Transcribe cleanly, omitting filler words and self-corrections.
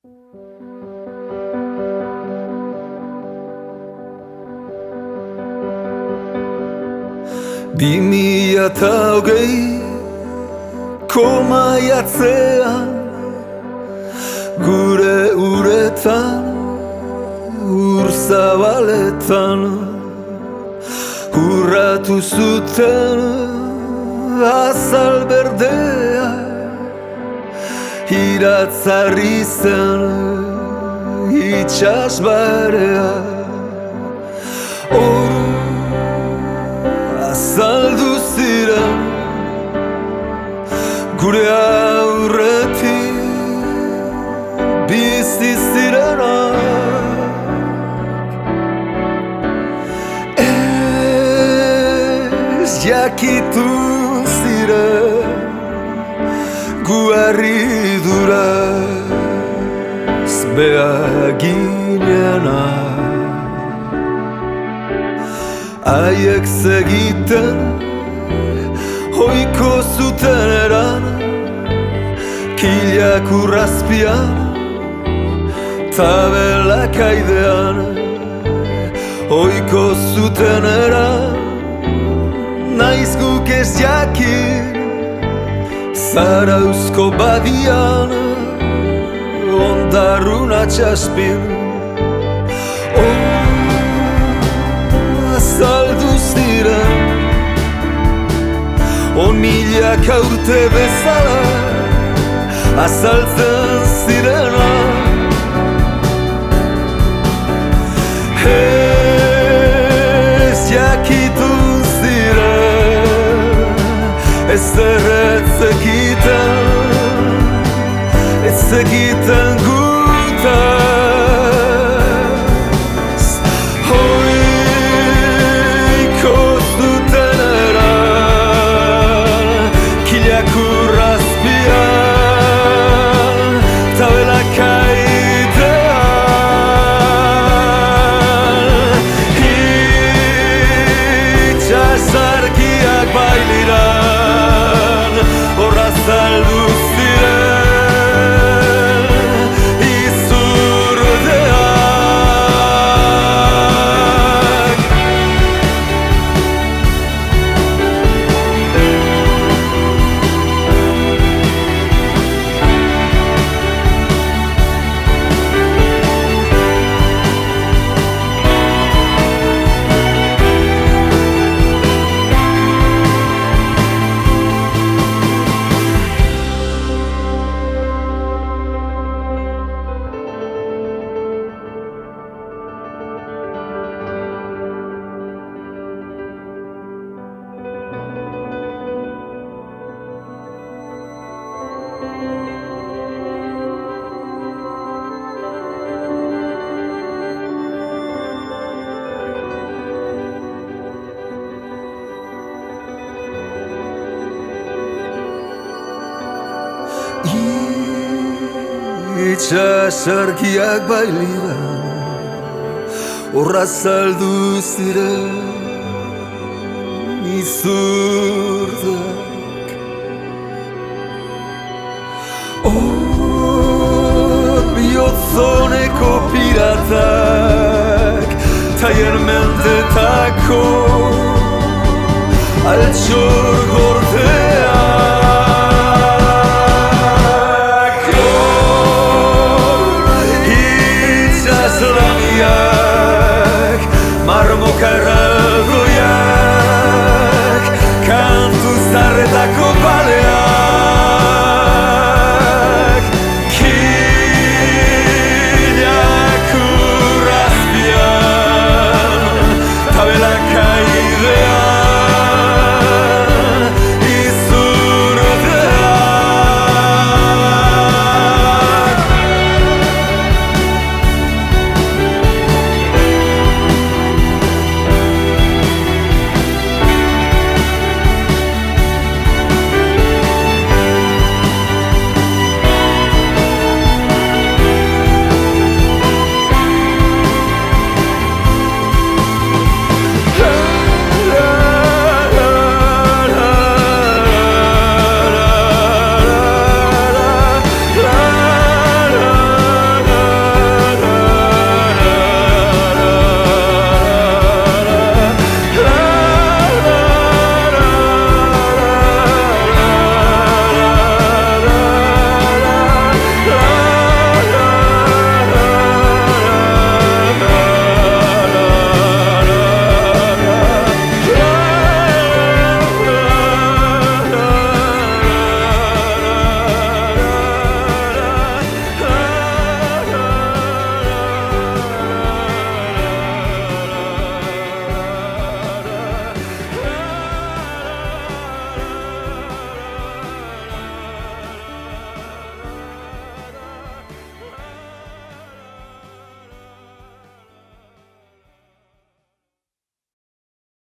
Ko maiatzean gure uretan ur zabaletan urratu zuten azal berdea iratzarri zen itxas barea azaldu ziren gure aurretik bizi zirenak ez jakitun ziren gu harriduraz behar ginenak haiek zegiten hoiko zuten eran kilak urrazpian tabelak aidean hoiko zuten eran naiz guk ez jakin Zarauzko badian ondarrun atxaspin azaldu ziren milak aurte bezala azaltzen zirena ez jakitun ziren ez zekiten gutaz hoiko zuten eran kilak urrazpian tabelak aidean itxasarkiak bailiran horra zaldu ziren Itxasarkiak bailiran horra zaldu ziren izurdak bihotzoneko piratak taien mendetako altxor gorde